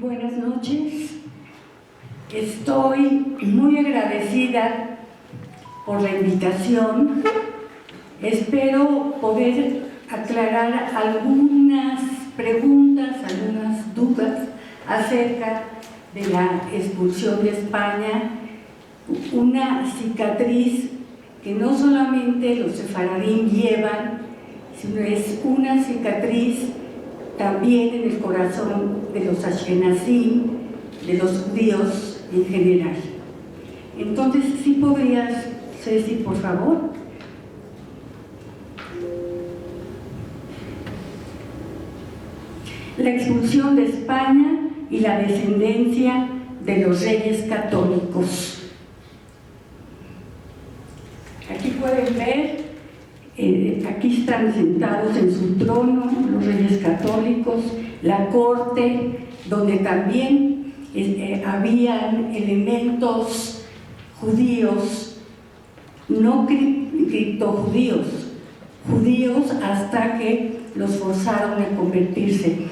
Buenas noches. Estoy muy agradecida por la invitación. Espero poder aclarar algunas preguntas, algunas dudas acerca de la expulsión de España. Una cicatriz que no solamente los sefaradín llevan, sino es una cicatriz también en el corazón de los ashkenazim, de los judíos en general. Entonces, ¿sí podrías, Ceci, por favor? La expulsión de España y la descendencia de los reyes católicos. Aquí pueden ver, aquí están sentados en su trono los reyes católicos, la corte, donde también habían elementos judíos, no criptojudíos, judíos hasta que los forzaron a convertirse.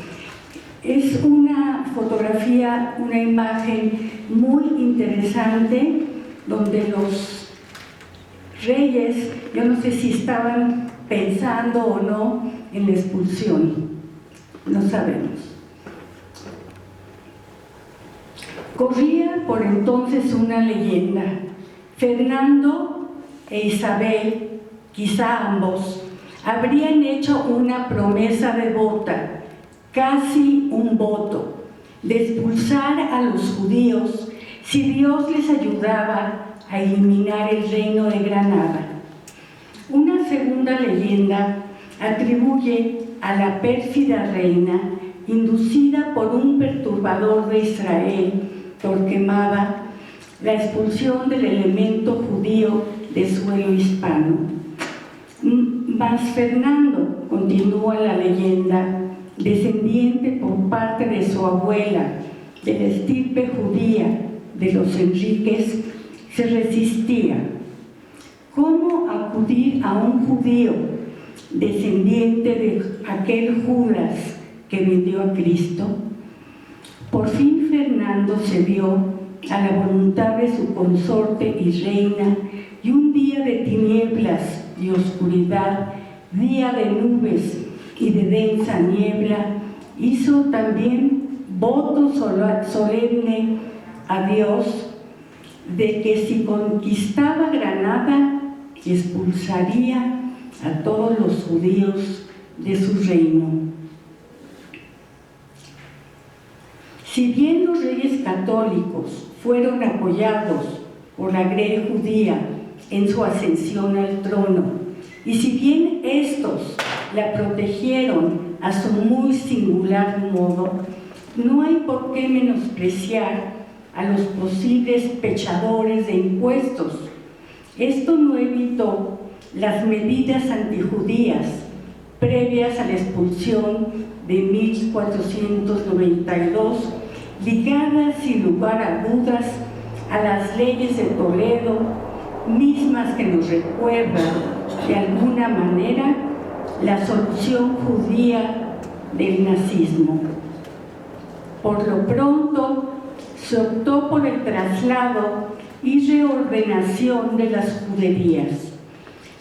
Es una fotografía, una imagen muy interesante, donde los reyes, yo no sé si estaban pensando o no en la expulsión, no sabemos. Corría por entonces una leyenda. Fernando e Isabel, quizá ambos, habrían hecho una promesa devota, casi un voto, de expulsar a los judíos si Dios les ayudaba a eliminar el reino de Granada. Una segunda leyenda atribuye a la pérfida reina, inducida por un perturbador de Israel, Torquemada, la expulsión del elemento judío de suelo hispano. Mas Fernando, continúa la leyenda, descendiente por parte de su abuela, de la estirpe judía de los Enríquez, se resistía. ¿Cómo acudir a un judío descendiente de aquel Judas que vendió a Cristo? Por fin Fernando cedió a la voluntad de su consorte y reina, y un día de tinieblas y oscuridad, día de nubes y de densa niebla, hizo también voto solemne a Dios de que si conquistaba Granada, expulsaría a todos los judíos de su reino. Si bien los reyes católicos fueron apoyados por la grey judía en su ascensión al trono, y si bien estos la protegieron a su muy singular modo, no hay por qué menospreciar a los posibles pechadores de impuestos. Esto no evitó las medidas antijudías previas a la expulsión de 1492, ligadas sin lugar a dudas a las leyes de Toledo, mismas que nos recuerdan de alguna manera la solución judía del nazismo. Por lo pronto, se optó por el traslado y reordenación de las juderías.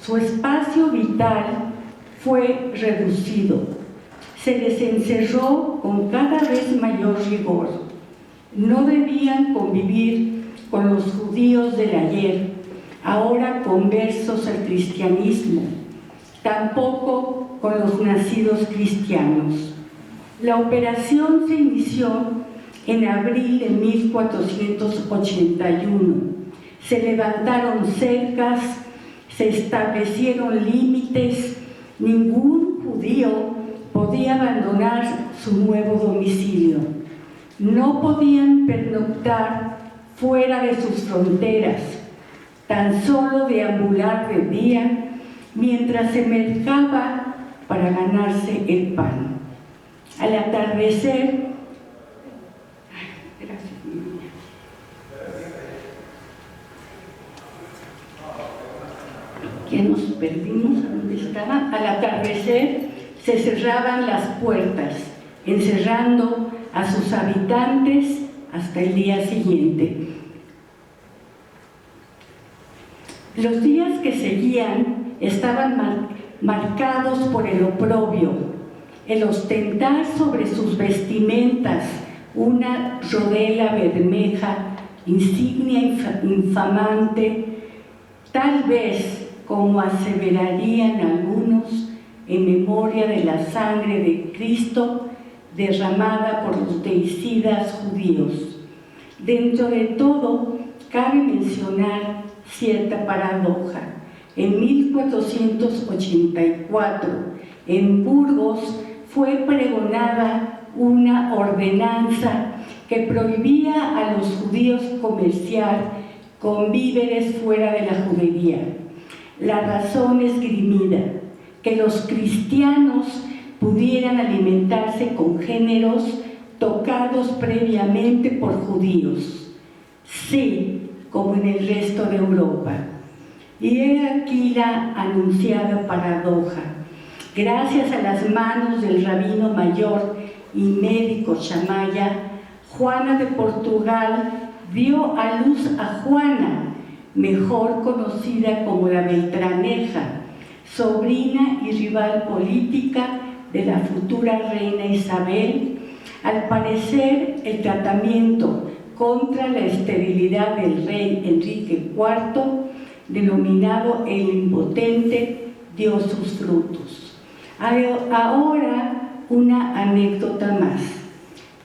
Su espacio vital fue reducido. Se les encerró con cada vez mayor rigor. No debían convivir con los judíos del ayer, ahora conversos al cristianismo, tampoco con los nacidos cristianos. La operación se inició en abril de 1481. Se levantaron cercas, se establecieron límites. Ningún judío podía abandonar su nuevo domicilio. No podían pernoctar fuera de sus fronteras, tan solo deambular de día mientras se mercaba para ganarse el pan. Al atardecer, que nos perdimos, ¿a dónde estaba? Al atardecer se cerraban las puertas, encerrando a sus habitantes hasta el día siguiente. Los días que seguían estaban marcados por el oprobio, el ostentar sobre sus vestimentas una rodela bermeja, insignia infamante, tal vez, como aseverarían algunos, en memoria de la sangre de Cristo derramada por los deicidas judíos. Dentro de todo, cabe mencionar cierta paradoja. En 1484, en Burgos, fue pregonada una ordenanza que prohibía a los judíos comerciar con víveres fuera de la judería. La razón esgrimida, que los cristianos pudieran alimentarse con géneros tocados previamente por judíos. Sí, como en el resto de Europa. Y he aquí la anunciada paradoja. Gracias a las manos del rabino mayor y médico Shamaya, Juana de Portugal dio a luz a Juana, mejor conocida como la Beltraneja, sobrina y rival política de la futura reina Isabel. Al parecer, el tratamiento contra la esterilidad del rey Enrique IV, denominado el Impotente, dio sus frutos. Ahora, una anécdota más.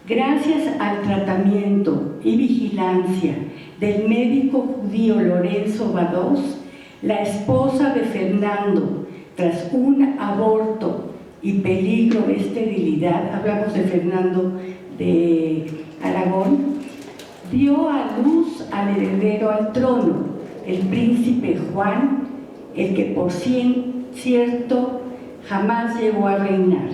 Gracias al tratamiento y vigilancia del médico judío Lorenzo Bados, la esposa de Fernando, tras un aborto y peligro de esterilidad, hablamos de Fernando de Aragón, dio a luz al heredero al trono, el príncipe Juan, el que por cierto jamás llegó a reinar.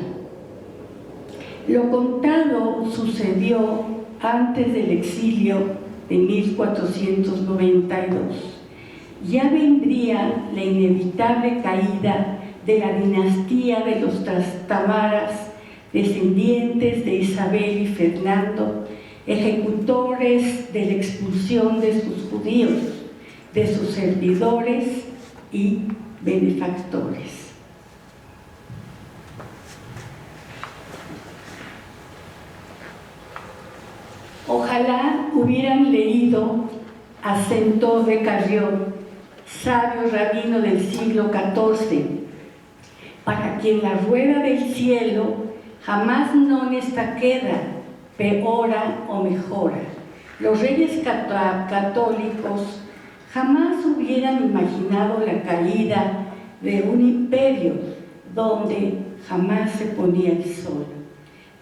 Lo contado sucedió antes del exilio de 1492. Ya vendría la inevitable caída de la dinastía de los Trastamaras, descendientes de Isabel y Fernando, ejecutores de la expulsión de sus judíos, de sus servidores y benefactores. Ojalá hubieran leído a Centó de Carrión, sabio rabino del siglo XIV, para quien la rueda del cielo jamás non esta queda, peora o mejora. Los reyes católicos jamás hubieran imaginado la caída de un imperio donde jamás se ponía el sol.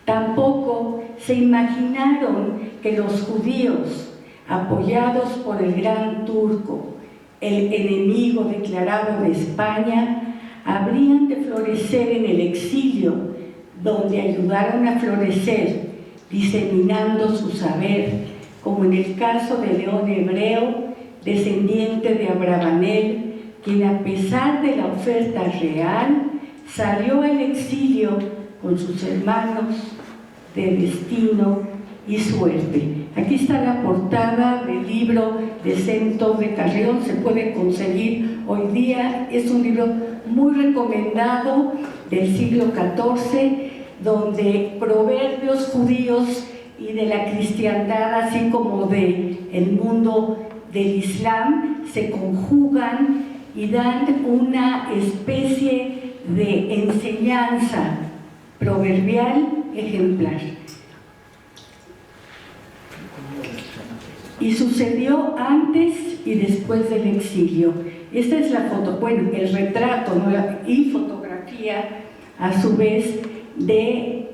Tampoco se imaginaron que los judíos, apoyados por el gran turco, el enemigo declarado de España, habrían de florecer en el exilio, donde ayudaron a florecer, diseminando su saber, como en el caso de León Hebreo, descendiente de Abravanel, quien a pesar de la oferta real, salió al exilio con sus hermanos de destino y suerte. Aquí está la portada del libro de Centó de Carrión, se puede conseguir hoy día, es un libro muy recomendado del siglo XIV, donde proverbios judíos y de la cristiandad, así como del mundo del Islam, se conjugan y dan una especie de enseñanza proverbial ejemplar. Y sucedió antes y después del exilio. Esta es la foto, bueno, el retrato, ¿no? Y fotografía a su vez de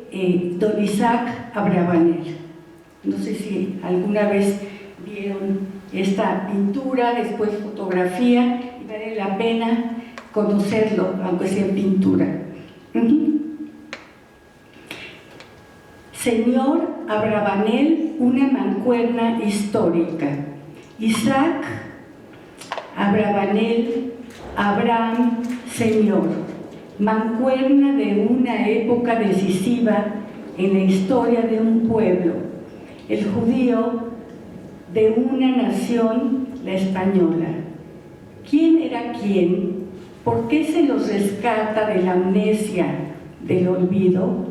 don Isaac Abravanel. No sé si alguna vez vieron esta pintura, después fotografía, y vale la pena conocerlo, aunque sea en pintura. Señor Abravanel, una mancuerna histórica. Isaac Abravanel, Abraham, Señor, mancuerna de una época decisiva en la historia de un pueblo, el judío, de una nación, la española. ¿Quién era quién? ¿Por qué se los rescata de la amnesia, del olvido?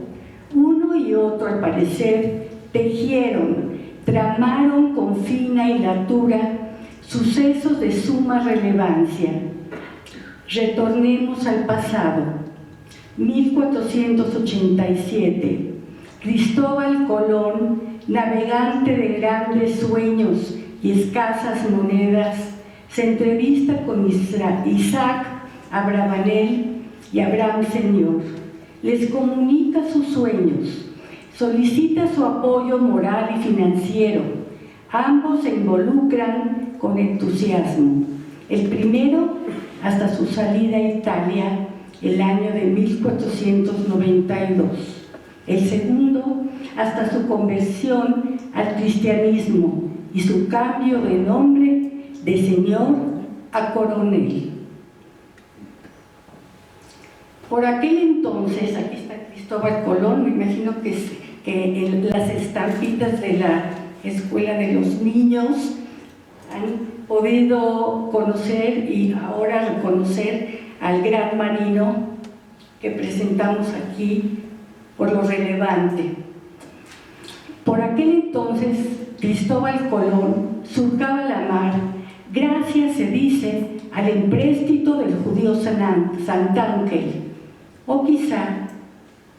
Uno y otro, al parecer, tejieron, tramaron con fina hilatura sucesos de suma relevancia. Retornemos al pasado. 1487. Cristóbal Colón, navegante de grandes sueños y escasas monedas, se entrevista con Isaac Abravanel y Abraham Señor. Les comunica sus sueños, solicita su apoyo moral y financiero. Ambos se involucran con entusiasmo. El primero hasta su salida a Italia el año de 1492. El segundo hasta su conversión al cristianismo y su cambio de nombre de señor a coronel. Por aquel entonces, aquí está Cristóbal Colón, me imagino que en las estampitas de la Escuela de los Niños han podido conocer y ahora reconocer al gran marino que presentamos aquí por lo relevante. Por aquel entonces, Cristóbal Colón surcaba la mar gracias, se dice, al empréstito del judío Santángel, o quizá,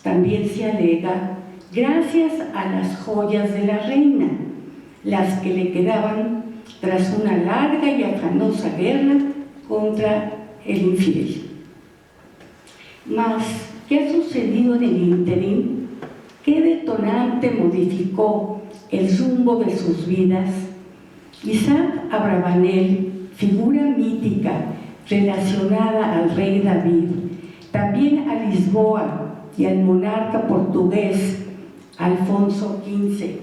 también se alega, gracias a las joyas de la reina, las que le quedaban tras una larga y afanosa guerra contra el infiel. Mas, ¿qué ha sucedido en el ínterin? ¿Qué detonante modificó el rumbo de sus vidas? Isaac Abravanel, figura mítica relacionada al rey David, también a Lisboa y al monarca portugués Alfonso V,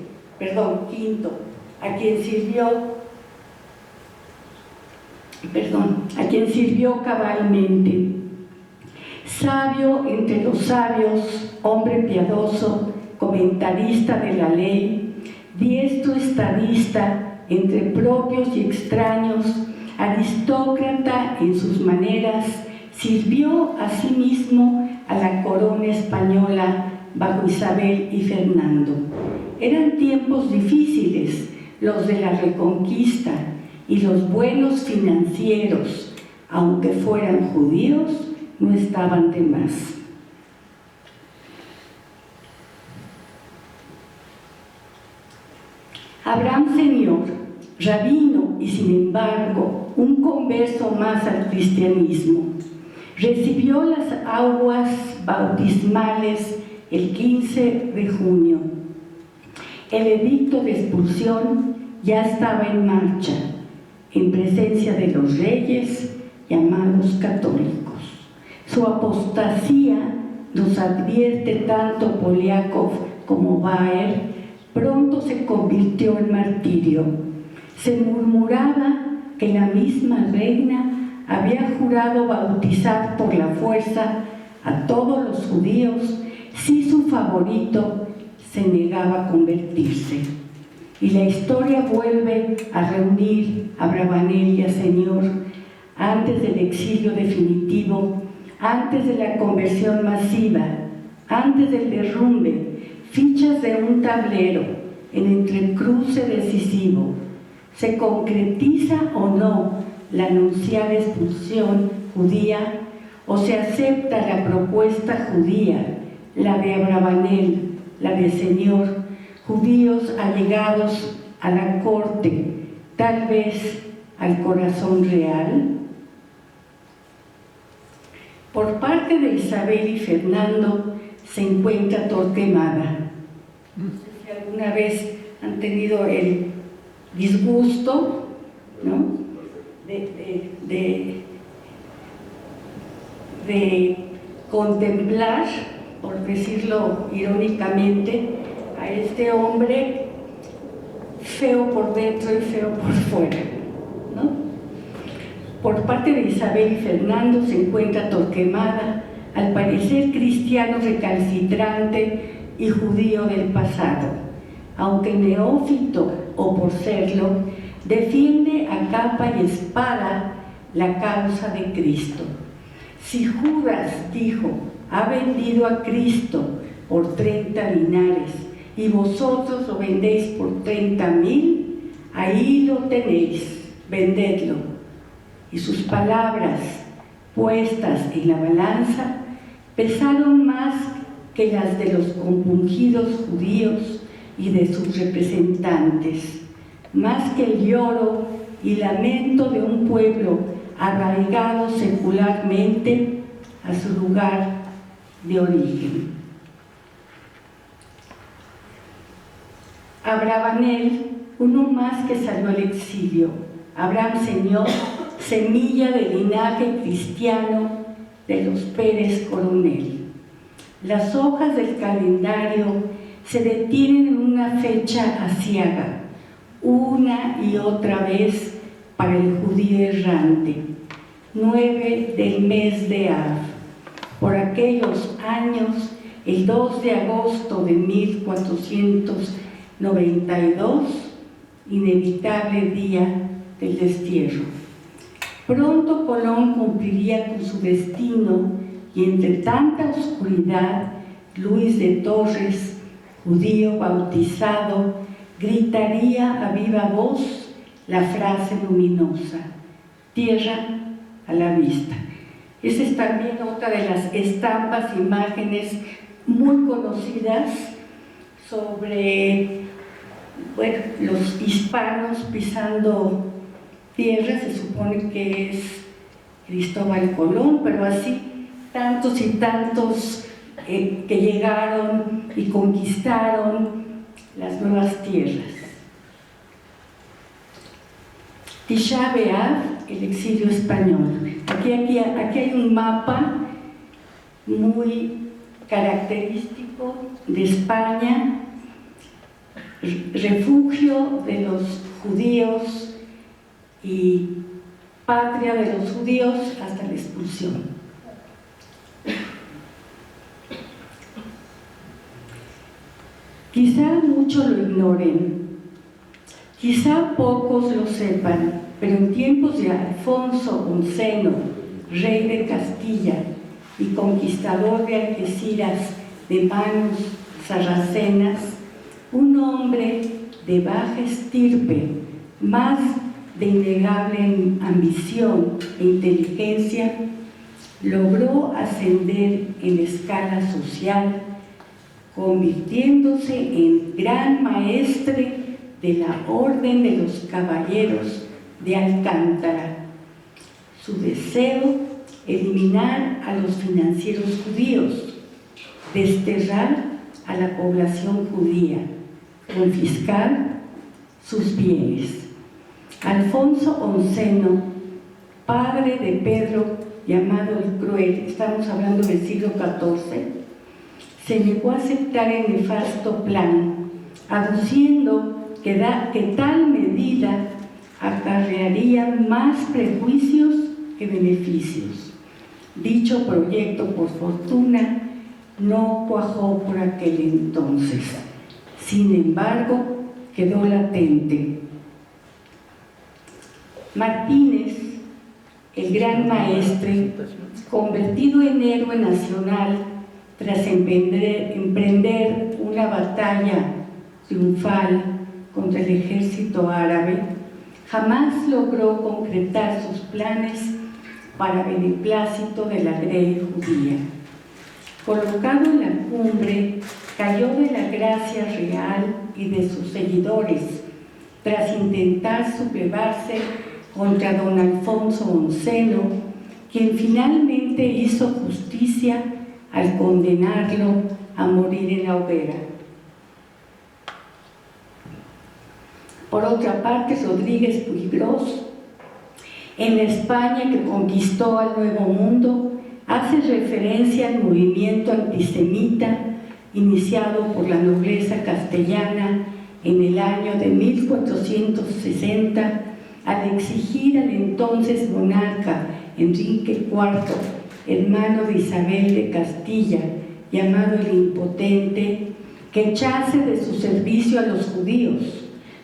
a quien sirvió cabalmente. Sabio entre los sabios, hombre piadoso, comentarista de la ley, diestro estadista entre propios y extraños, aristócrata en sus maneras, sirvió asimismo a la corona española bajo Isabel y Fernando. Eran tiempos difíciles los de la Reconquista, y los buenos financieros, aunque fueran judíos, no estaban de más. Abraham Señor, rabino y sin embargo un converso más al cristianismo, recibió las aguas bautismales el 15 de junio. El edicto de expulsión ya estaba en marcha, en presencia de los reyes llamados católicos. Su apostasía, nos advierte tanto Poliakov como Baer, pronto se convirtió en martirio. Se murmuraba que la misma reina había jurado bautizar por la fuerza a todos los judíos si su favorito se negaba a convertirse. Y la historia vuelve a reunir a Abravanel y a Señor antes del exilio definitivo, antes de la conversión masiva, antes del derrumbe, fichas de un tablero en entrecruce decisivo. ¿Se concretiza o no la anunciada expulsión judía o se acepta la propuesta judía, la de Abravanel, la de Señor, judíos allegados a la corte, tal vez al corazón real? Por parte de Isabel y Fernando se encuentra Torquemada. No sé si alguna vez han tenido el disgusto, ¿no?, de contemplar, por decirlo irónicamente, a este hombre feo por dentro y feo por fuera, ¿no? Por parte de Isabel y Fernando se encuentra Torquemada, al parecer cristiano recalcitrante y judío del pasado, aunque neófito o por serlo, defiende a capa y espada la causa de Cristo. Si Judas dijo, ha vendido a Cristo por 30 dinares y vosotros lo vendéis por 30,000, ahí lo tenéis, vendedlo. Y sus palabras, puestas en la balanza, pesaron más que las de los compungidos judíos y de sus representantes, más que el lloro y lamento de un pueblo arraigado secularmente a su lugar de origen. Abravanel, uno más que salió al exilio. Abraham Señor, semilla del linaje cristiano de los Pérez Coronel. Las hojas del calendario se detienen en una fecha aciaga, una y otra vez para el judío errante, 9 del mes de Av. Por aquellos años, el 2 de agosto de 1492, inevitable día del destierro. Pronto Colón cumpliría con su destino y entre tanta oscuridad, Luis de Torres, judío bautizado, gritaría a viva voz la frase luminosa: tierra a la vista. Esa es también otra de las estampas, imágenes muy conocidas sobre los hispanos pisando tierra. Se supone que es Cristóbal Colón, pero así tantos y tantos que llegaron y conquistaron las nuevas tierras. Tisha B'Av, el exilio español. Aquí hay un mapa muy característico de España, refugio de los judíos y patria de los judíos hasta la expulsión. Quizá muchos lo ignoren, quizá pocos lo sepan, pero en tiempos de Alfonso XI, rey de Castilla y conquistador de Algeciras de manos sarracenas, un hombre de baja estirpe, más de innegable ambición e inteligencia, logró ascender en escala social, convirtiéndose en gran maestre de la Orden de los Caballeros de Alcántara. Su deseo: eliminar a los financieros judíos, desterrar a la población judía, confiscar sus bienes. Alfonso XI, padre de Pedro llamado el Cruel, estamos hablando del siglo XIV, se negó a aceptar el nefasto plan, aduciendo que tal medida acarrearía más prejuicios que beneficios. Dicho proyecto, por fortuna, no cuajó por aquel entonces. Sin embargo, quedó latente. Martínez, el gran maestre, convertido en héroe nacional tras emprender una batalla triunfal contra el ejército árabe, jamás logró concretar sus planes para beneplácito de la grey judía. Colocado en la cumbre, cayó de la gracia real y de sus seguidores, tras intentar sublevarse contra don Alfonso XI, quien finalmente hizo justicia al condenarlo a morir en la hoguera. Por otra parte, Rodríguez Puiggrós, en la España que conquistó al Nuevo Mundo, hace referencia al movimiento antisemita iniciado por la nobleza castellana en el año de 1460 al exigir al entonces monarca Enrique IV, hermano de Isabel de Castilla, llamado el Impotente, que echase de su servicio a los judíos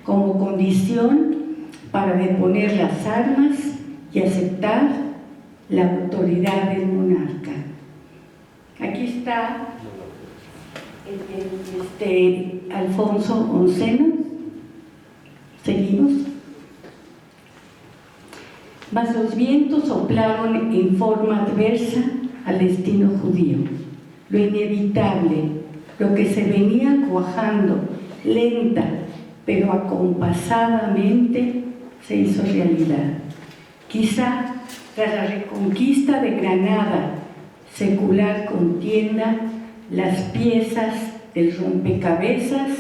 como condición para deponer las armas y aceptar la autoridad del monarca. Aquí está Alfonso XI. Seguimos. Mas los vientos soplaron en forma adversa al destino judío. Lo inevitable, lo que se venía cuajando, lenta pero acompasadamente, se hizo realidad. Quizá tras la reconquista de Granada, secular contienda, las piezas del rompecabezas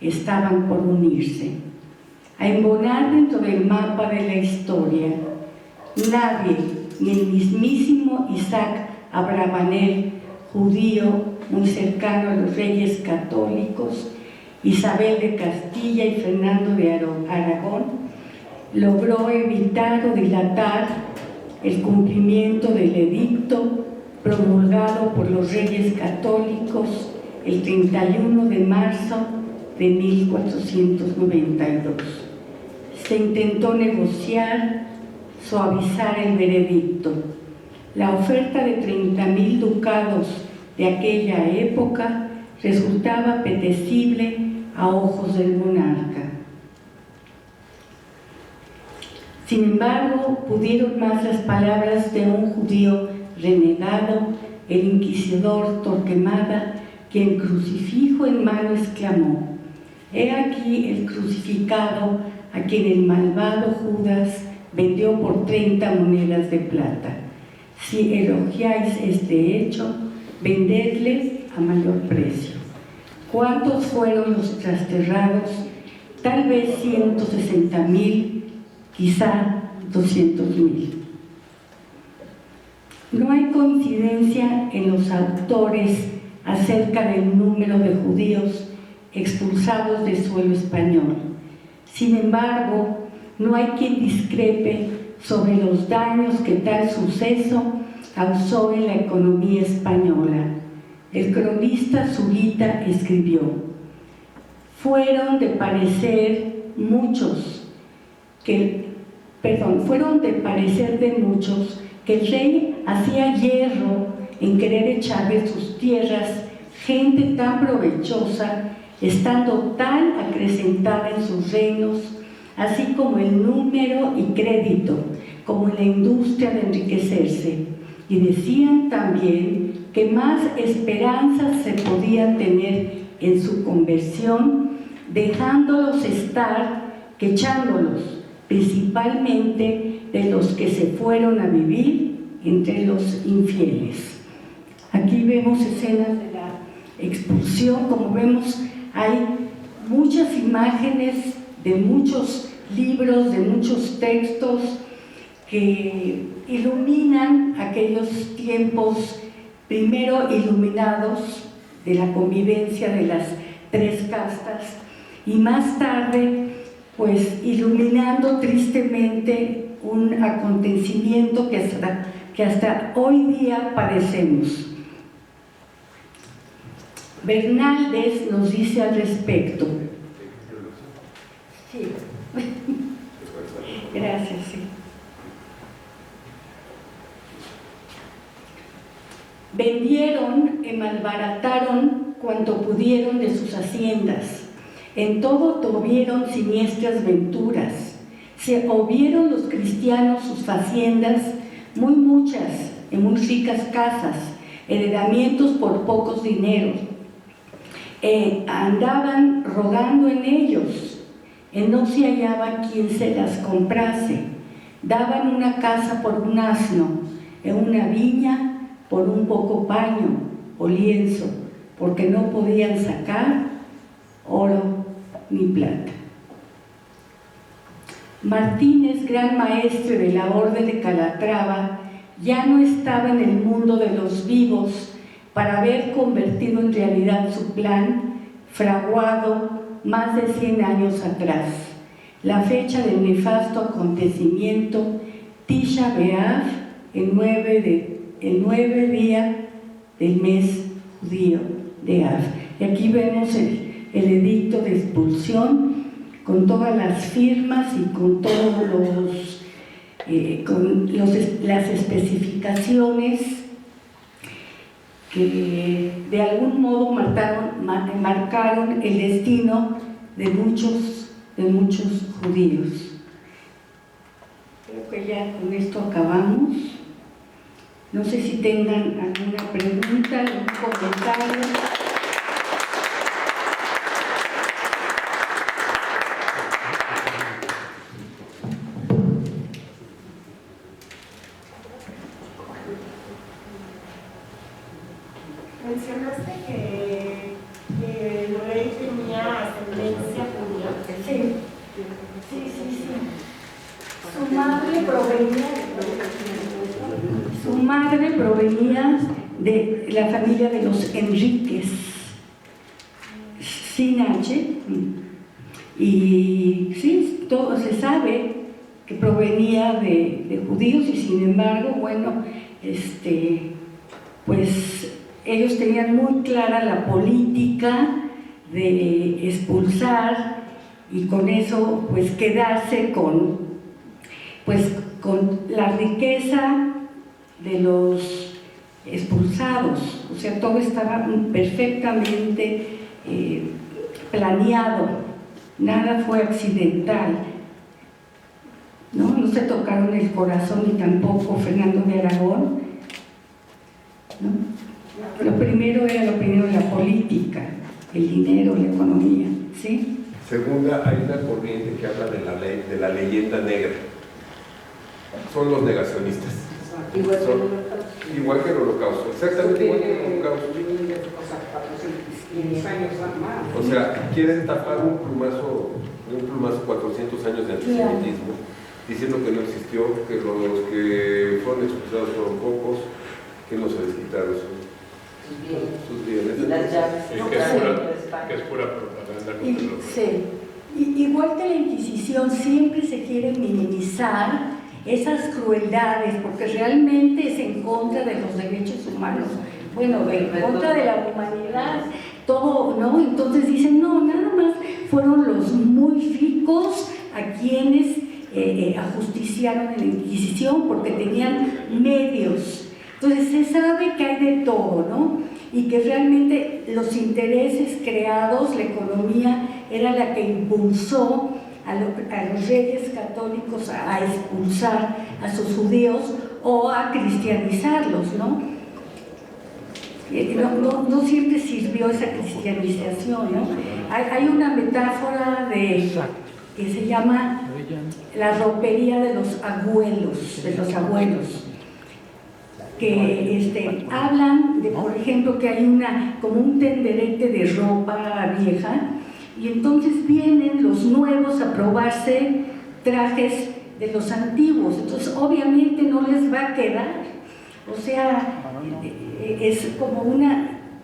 estaban por unirse, a embonar dentro del mapa de la historia. Nadie, ni el mismísimo Isaac Abravanel, judío muy cercano a los reyes católicos, Isabel de Castilla y Fernando de Aragón, logró evitar o dilatar el cumplimiento del edicto promulgado por los reyes católicos el 31 de marzo de 1492. Se intentó negociar, suavizar el veredicto. La oferta de 30.000 ducados de aquella época resultaba apetecible a ojos del monarca. Sin embargo, pudieron más las palabras de un judío renegado, el inquisidor Torquemada, quien crucifijo en mano exclamó: «He aquí el crucificado a quien el malvado Judas vendió por 30 monedas de plata. Si elogiáis este hecho, vendedle a mayor precio». ¿Cuántos fueron los trasterrados? Tal vez 160.000, quizá 200.000. No hay coincidencia en los autores acerca del número de judíos expulsados del suelo español. Sin embargo, no hay quien discrepe sobre los daños que tal suceso causó en la economía española. El cronista Zurita escribió: fueron de parecer de muchos que el rey hacía hierro en querer echar de sus tierras gente tan provechosa, estando tan acrecentada en sus reinos, así como el número y crédito, como en la industria de enriquecerse. Y decían también que más esperanzas se podía tener en su conversión dejándolos estar que echándolos, principalmente de los que se fueron a vivir entre los infieles. Aquí vemos escenas de la expulsión. Como vemos, hay muchas imágenes de muchos libros, de muchos textos que iluminan aquellos tiempos, primero iluminados de la convivencia de las tres castas, y más tarde pues iluminando tristemente un acontecimiento que hasta hoy día padecemos. Bernaldez nos dice al respecto. Sí. Gracias, sí. Vendieron y malbarataron cuanto pudieron de sus haciendas. En todo tuvieron siniestras venturas. Se obvieron los cristianos sus haciendas, muy muchas, en muy ricas casas, heredamientos por pocos dineros. Andaban rogando en ellos, no se hallaba quien se las comprase. Daban una casa por un asno, una viña por un poco paño o lienzo, porque no podían sacar oro ni plata. Martínez, gran maestre de la Orden de Calatrava, ya no estaba en el mundo de los vivos para haber convertido en realidad su plan, fraguado más de 100 años atrás. La fecha del nefasto acontecimiento, Tisha B'Av, el 9 día del mes judío de Az. Y aquí vemos el edicto de expulsión con todas las firmas y con todos las especificaciones que de algún modo marcaron el destino de muchos judíos. Creo que ya con esto acabamos. No sé si tengan alguna pregunta, algún comentario. Mencionaste que el rey tenía ascendencia judía. Sí. Su madre provenía de la familia de los Enríquez, sin H, y sí, todo se sabe que provenía de judíos, y sin embargo, bueno, pues ellos tenían muy clara la política de expulsar y con eso pues quedarse con la riqueza de los expulsados. O sea, todo estaba perfectamente planeado, nada fue accidental, no se tocaron el corazón, ni tampoco Fernando de Aragón, ¿no? Lo primero era la política, el dinero, la economía, ¿sí? Segunda, hay una corriente que habla de la leyenda negra. Son los negacionistas. Igual que el Holocausto, exactamente igual que el Holocausto. O sea, quieren tapar un plumazo 400 años de antisemitismo, diciendo que no existió, que los que fueron expulsados fueron pocos, que no se les quitaron sus bienes. Las llaves. Que es pura propaganda. Sí. Igual que la Inquisición, siempre se quiere minimizar esas crueldades, porque realmente es en contra de los derechos humanos, bueno, en contra de la humanidad, todo, ¿no? Entonces dicen, no, nada más fueron los muy ricos a quienes ajusticiaron en la Inquisición porque tenían medios. Entonces se sabe que hay de todo, ¿no? Y que realmente los intereses creados, la economía, era la que impulsó a los reyes católicos a expulsar a sus judíos o a cristianizarlos, ¿no? No siempre sirvió esa cristianización, ¿no? Hay una metáfora que se llama la ropería de los abuelos, que hablan de, por ejemplo, que hay como un tenderete de ropa vieja, y entonces vienen los nuevos a probarse trajes de los antiguos, entonces obviamente no les va a quedar, o sea, es como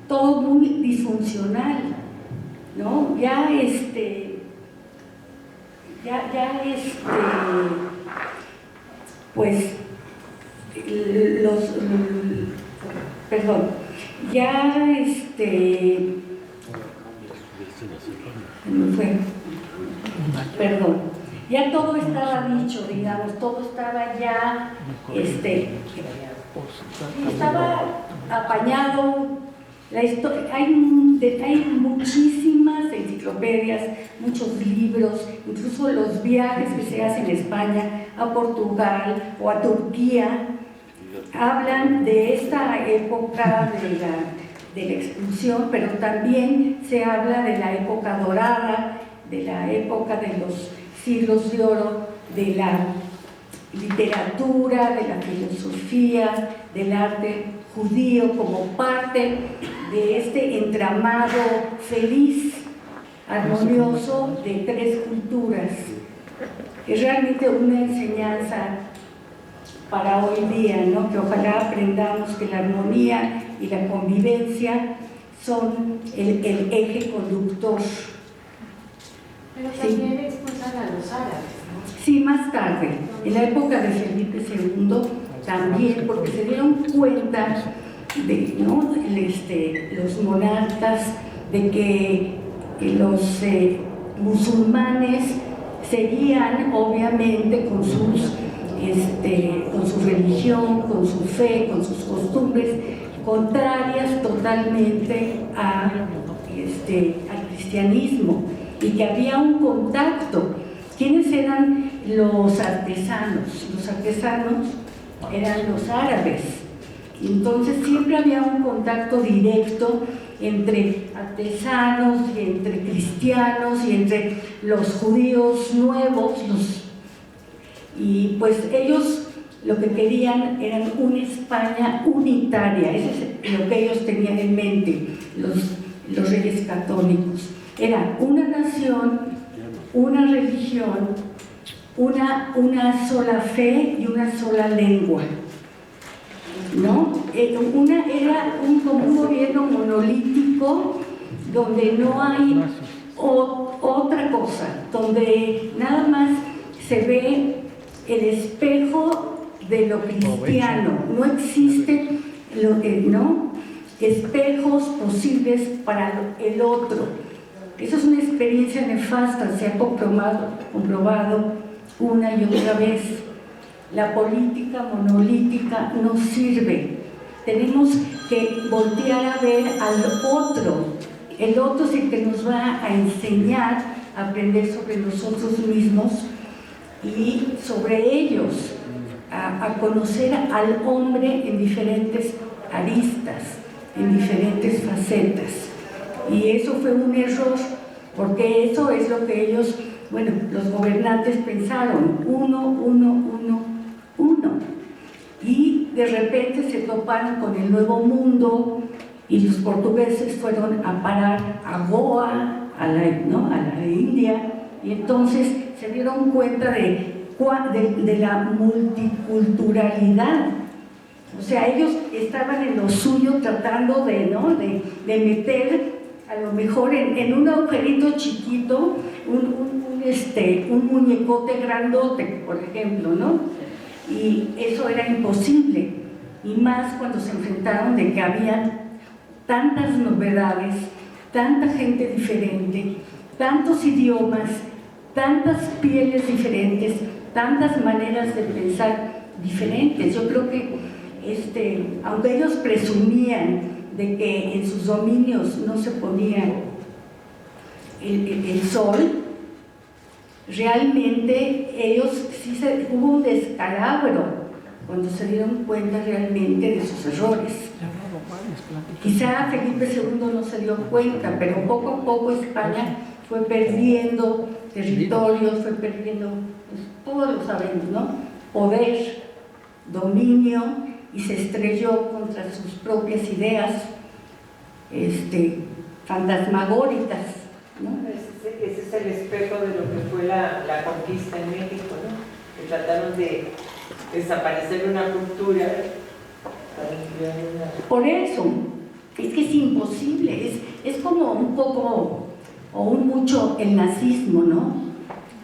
todo muy disfuncional, ¿no? Pues ya todo estaba dicho, digamos, todo estaba ya, estaba apañado. Hay muchísimas enciclopedias, muchos libros, incluso los viajes que se hacen en España, a Portugal o a Turquía, hablan de esta época de la expulsión, pero también se habla de la época dorada, de la época de los siglos de oro, de la literatura, de la filosofía, del arte judío como parte de este entramado feliz, armonioso de tres culturas. Es realmente una enseñanza para hoy día, ¿no? Que ojalá aprendamos que la armonía y la convivencia son el eje conductor. Pero también expulsan a los árabes, ¿no? Sí, más tarde, en la época de Felipe II también, porque se dieron cuenta ¿no? Los monarcas, de que los musulmanes seguían obviamente con su religión, con su fe, con sus costumbres, contrarias totalmente al cristianismo, y que había un contacto. ¿Quiénes eran los artesanos? Los artesanos eran los árabes. Entonces siempre había un contacto directo entre artesanos y entre cristianos y entre los judíos nuevos, y pues ellos lo que querían era una España unitaria. Eso es lo que ellos tenían en mente, los reyes católicos. Era una nación, una religión, una sola fe y una sola lengua, ¿no? Era como un gobierno monolítico, donde no hay otra cosa, donde nada más se ve el espejo de lo cristiano. No existen espejos posibles para el otro. Esa es una experiencia nefasta, se ha comprobado una y otra vez. La política monolítica no sirve. Tenemos que voltear a ver al otro. El otro es el que nos va a enseñar a aprender sobre nosotros mismos y sobre ellos, a conocer al hombre en diferentes aristas, en diferentes facetas. Y eso fue un error, porque eso es lo que ellos, los gobernantes pensaron: uno. Y de repente se toparon con el Nuevo Mundo, y los portugueses fueron a parar a Goa, a la India, y entonces se dieron cuenta de la multiculturalidad. O sea, ellos estaban en lo suyo tratando de meter, a lo mejor en un agujerito chiquito, un muñecote grandote, por ejemplo, ¿no? Y eso era imposible, y más cuando se enfrentaron de que había tantas novedades, tanta gente diferente, tantos idiomas, tantas pieles diferentes, tantas maneras de pensar diferentes. Yo creo que aunque ellos presumían de que en sus dominios no se ponía el sol, realmente ellos hubo un descalabro cuando se dieron cuenta realmente de sus errores. Quizá Felipe II no se dio cuenta, pero poco a poco España fue perdiendo territorios, fue perdiendo, pues, todos lo sabemos, ¿no? Poder, dominio, y se estrelló contra sus propias ideas fantasmagóricas, ¿no? Ese es el espejo de lo que fue la conquista en México, ¿no? Que trataron de desaparecer una cultura para crear una... Por eso, es que es imposible, es como un poco o un mucho el nazismo, ¿no?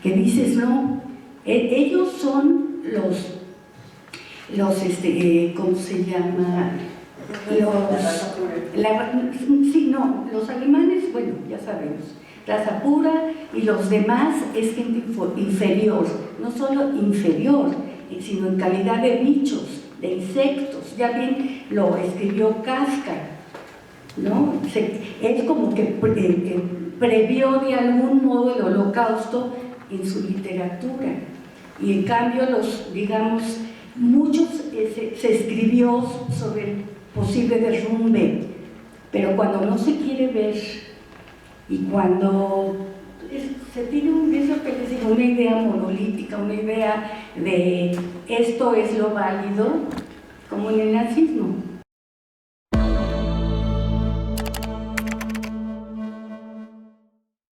Que dices, no, ellos son los ¿cómo se llama? Los alemanes, bueno, ya sabemos, raza pura, y los demás es gente inferior, no solo inferior, sino en calidad de bichos, de insectos. Ya bien lo escribió Kafka, ¿no? Él como que previó de algún modo el Holocausto en su literatura, y en cambio muchos se escribió sobre el posible derrumbe, pero cuando no se quiere ver y cuando se tiene es lo que les digo, una idea monolítica, una idea de esto es lo válido, como en el nazismo.